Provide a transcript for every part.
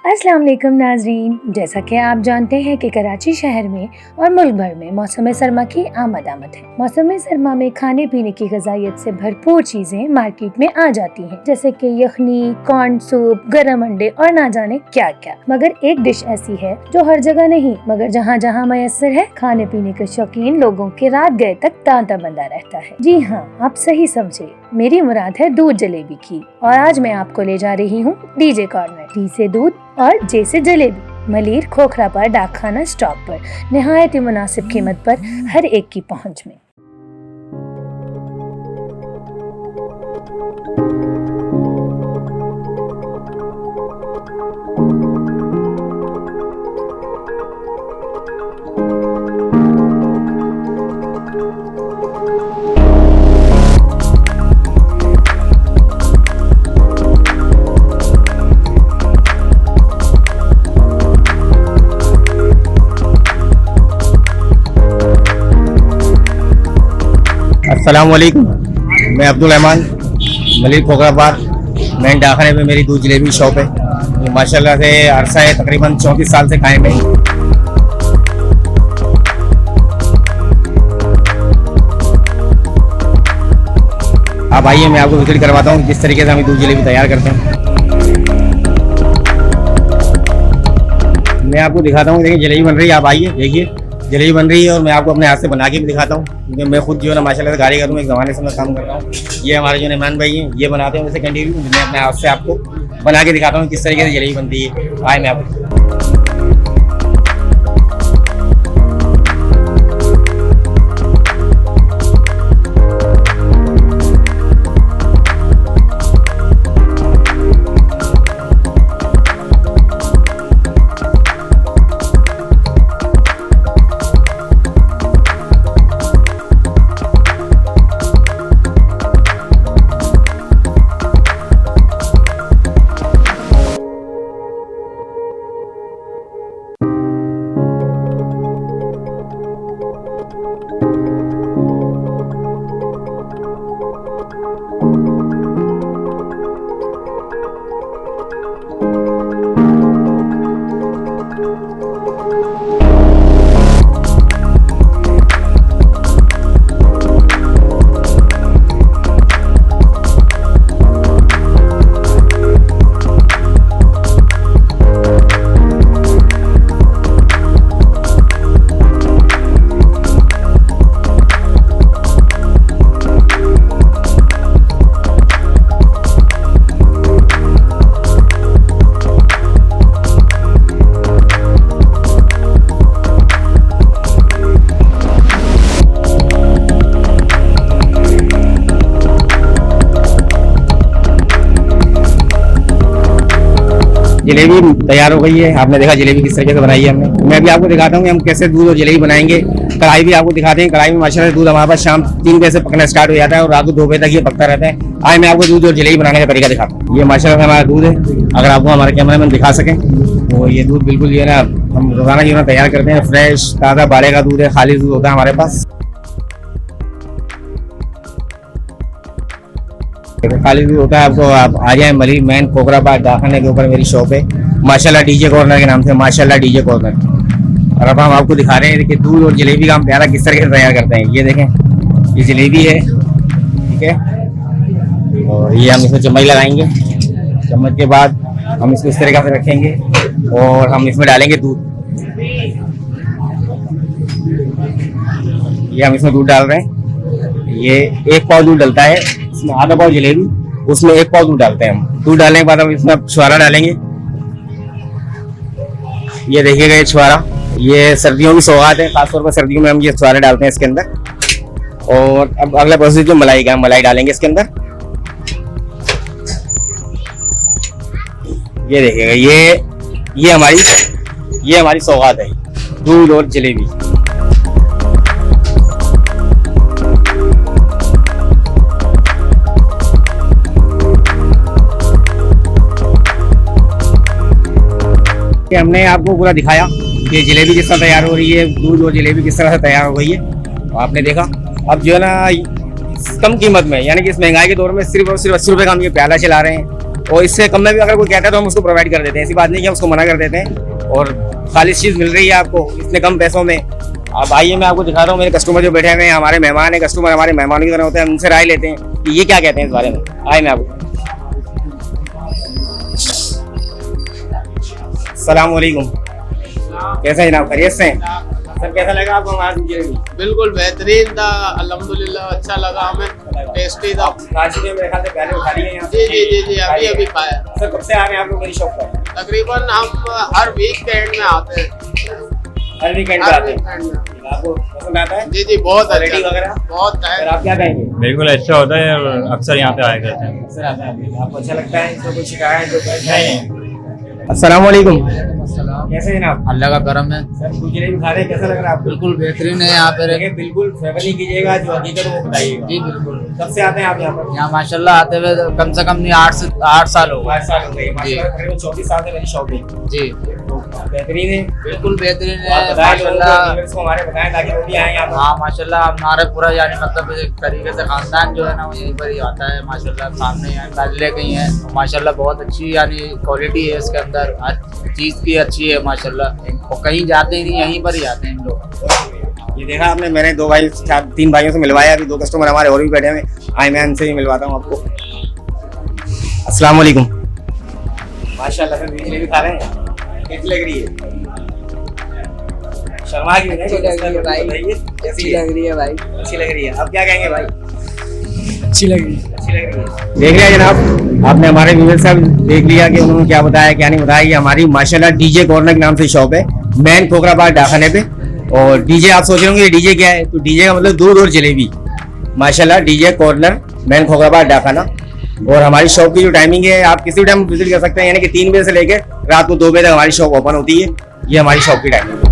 अस्सलाम वालेकुम नाजरीन, जैसा कि आप जानते हैं कि कराची शहर में और मुल्क भर में मौसम सरमा की आमद है। मौसम सरमा में खाने पीने की ग़िज़ाइयत से भरपूर चीजें मार्केट में आ जाती हैं, जैसे कि यखनी, कॉर्न सूप, गरम अंडे और ना जाने क्या क्या। मगर एक डिश ऐसी है जो हर जगह नहीं मगर जहाँ जहाँ मैसर है, खाने पीने के शौकीन लोगों के रात गए तक तांता बंधा रहता है। जी हाँ, आप सही समझे, मेरी मुराद है दूध जलेबी की। और आज मैं आपको ले जा रही हूँ डीजे कॉर्नर। डी से दूध और जे से जलेबी, मलिर खोखरा पर डाकखाना स्टॉप पर, निहायत ही मुनासिब कीमत पर, हर एक की पहुँच में। अस्सलाम वालेकुम, मैं अब्दुल रहमान, मलिर खोखराबाद मेन डाकखाने में मेरी दूध जलेबी शॉप है। ये माशाल्लाह से अरसा है, तकरीबन 34 साल से कायम है। आप आइए, मैं आपको विजिट करवाता हूँ जिस तरीके से हम दूध जलेबी तैयार करते हैं। मैं आपको दिखाता हूँ, देखिए जलेबी बन रही है, आप आइए देखिए जलेबी बन रही है और मैं आपको अपने हाथ से बना के भी दिखाता हूँ, क्योंकि मैं खुद जो है ना माशाल्लाह से कारीगर हूँ, एक ज़माने से मैं काम कर रहा हूँ। ये हमारे जो मेहमान भाई हैं, ये बनाते हैं वैसे कंटिन्यू, मैं अपने हाथ से आपको बना के दिखाता हूँ किस तरीके से जलेबी बनती है। आए मैं आपको जलेबी तैयार हो गई है। आपने देखा जलेबी किस तरीके से बनाई है हमने। मैं भी आपको दिखाता हूँ कि हम कैसे दूध और जलेबी बनाएंगे। कढ़ाई भी आपको दिखाते हैं। कढ़ाई में माशाल्लाह दूध हमारे पास शाम 3 बजे से पकना स्टार्ट हो जाता है और रात को 2 बजे तक ये पकता रहता है। आज मैं आपको दूध और जलेबी बनाने का तरीका दिखाता हूँ। ये माशाल्लाह हमारा दूध है, अगर आपको हमारे कैमरामैन दिखा सकें तो ये दूध बिल्कुल जो है ना हम रोजाना जो है तैयार करते हैं। फ्रेश ताज़ा बाड़े का दूध है, खाली दूध होता है हमारे पास। खाली दूध होता है। आपको आप आ जाए मलिर मेन खोखराबाद डाकखाने के ऊपर मेरी शॉप है, माशाल्लाह डीजे कॉर्नर के नाम से, माशाल्लाह डीजे कॉर्नर। और अब हम आपको दिखा रहे हैं कि दूध और जलेबी का हम प्यारा किस तरह से तैयार करते हैं। ये देखें, ये जलेबी है, ठीक है, और ये हम इसमें चम्मच लगाएंगे। चम्मच के बाद हम इसको इस तरीके से रखेंगे और हम इसमें डालेंगे दूध। ये हम इसमें दूध डाल रहे हैं। ये 1 पाव दूध डलता है, इसमें आधा पाव जलेबी, उसमें 1 पाव दूध डालते हैं हम। दूध डालने के बाद हम इसमें छुआरा डालेंगे। ये देखिएगा ये छुआरा, ये सर्दियों की सौगात है, खासतौर पर सर्दियों में हम ये छुआरे डालते हैं इसके अंदर। और अब अगला प्रोसेस जो मलाई का, हम मलाई डालेंगे इसके अंदर। ये देखिएगा ये हमारी सौगात है, दूध और जलेबी। हमने आपको पूरा दिखाया कि जलेबी किस तरह तैयार हो रही है, दूध और जलेबी किस तरह से तैयार हो गई है, तो आपने देखा। अब जो है ना कम कीमत में, यानी कि इस महंगाई के दौर में सिर्फ और सिर्फ 80 रुपये का हम ये प्याला चला रहे हैं। और इससे कम में भी अगर कोई कहता है तो हम उसको प्रोवाइड कर देते हैं, ऐसी बात नहीं कि हम उसको मना कर देते हैं। और खालिश चीज़ मिल रही है आपको इतने कम पैसों में। आप आइए, मैं आपको दिखा रहा हूँ, मेरे कस्टमर जो बैठे हुए हैं, हमारे मेहमान हैं, कस्टमर हमारे मेहमानों की तरह होते हैं, उनसे राय लेते हैं कि ये क्या कहते हैं इस बारे में। आइए मैं आपको। अस्सलाम वालेकुम, कैसे हैं जनाब, खैरियत से हैं? सर कैसा लगा आपको हमारा जलेबी? बिल्कुल बेहतरीन था, अल्हम्दुलिल्लाह अच्छा लगा हमें, टेस्टी था। रांची में मेरे ख्याल से पहले उठा लिए हैं यहाँ जी जी जी जी अभी अभी खाया। सर कब से आ रहे हैं आप लोग मेरी शॉप पर? तकरीबन हम हर वीक के एंड में आते हैं। हर वीकेंड पे हर आते हैं। वीकेंड में। आपको पसंद आता है? जी जी बहुत क्वालिटी अच्छा वगैरह? बहुत सर है। आप क्या कहेंगे? बिल्कुल अच्छा होता है और अक्सर यहाँ पे आया करते हैं। सर आता है, आपको अच्छा लगता है? इसमें कोई शिकायत जो नहीं। अस्सलाम वालेकुम, कैसे हैं जनाब? अल्लाह का करम है। सर दूध जलेबी खा रहे हैं, कैसा लग रहा है आपको? बिल्कुल बेहतरीन है यहाँ पे। देखिए बिल्कुल फेवर नहीं कीजिएगा, जो हकीकत है वो बताइएगा। जी बिल्कुल। कब से आते हैं आप यहाँ पर? यहाँ माशाल्लाह आते हुए तो कम से कम नहीं 8 साल हो गए। 5 साल हो गए माशाल्लाह, करीबन 34 साल से मेरी शॉप है। जी बेहतरीन है। बिल्कुल बेहतरीन तो आप है बताएं लोगों को, माशाल्लाह। व्यूअर्स को हमारे बताएं ताकि वो भी आए यहाँ पर। हाँ माशाल्लाह हमारे पूरा यानी मतलब एक तरीके से खानदान जो है ना वो यहीं पर ही आता है माशाल्लाह। सामने यहाँ महल्ले कहीं है माशाल्लाह, बहुत अच्छी यानी क्वालिटी है इसके अंदर, हर चीज़ की अच्छी है माशाल्लाह। और कहीं जाते ही नहीं, यहीं पर ही आते हैं हम लोग। ये देखा आपने, मैंने 3 भाइयों से मिलवाया, अभी 2 कस्टमर हमारे और भी बैठे हुए। आए मैं इनसे ही मिलवाता हूँ आपको। अस्सलाम वालेकुम। माशाल्लाह सर दूध जलेबी खा रहे हैं, कैसी लग रही है? शर्मा की नहीं, अच्छी लग रही है भाई। बताइए, कैसी अच्छी है? लग रही है भाई, अच्छी लग रही है। आप क्या कहेंगे भाई? अच्छी लग रही है। अच्छी लग रही है। देख लिया जनाब, आपने हमारे व्यूअर साहब देख लिया कि उन्होंने क्या बताया क्या नहीं बताया। ये हमारी माशाल्लाह डीजे कॉर्नर के नाम से शॉप है, मैन खोखराबाद डाखाने पे। और डीजे आप सोच रहे होंगे डीजे क्या है, तो डीजे का मतलब दूध और जलेबी। माशाल्लाह डीजे कॉर्नर मैन खोखराबाद डाखाना। और हमारी शॉप की जो टाइमिंग है, आप किसी भी टाइम विजिट कर सकते हैं, यानी कि 3 बजे से लेकर रात को 2 बजे तक हमारी शॉप ओपन होती है। ये हमारी शॉप की टाइमिंग है।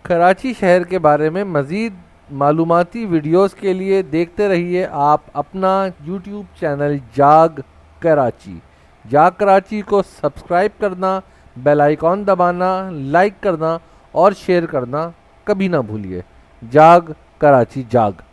कराची शहर के बारे में मज़ीद मालूमाती वीडियोस के लिए देखते रहिए आप अपना YouTube चैनल जाग कराची को सब्सक्राइब करना, बेल आइकॉन दबाना, लाइक करना और शेयर करना कभी ना भूलिए। जाग कराची जाग।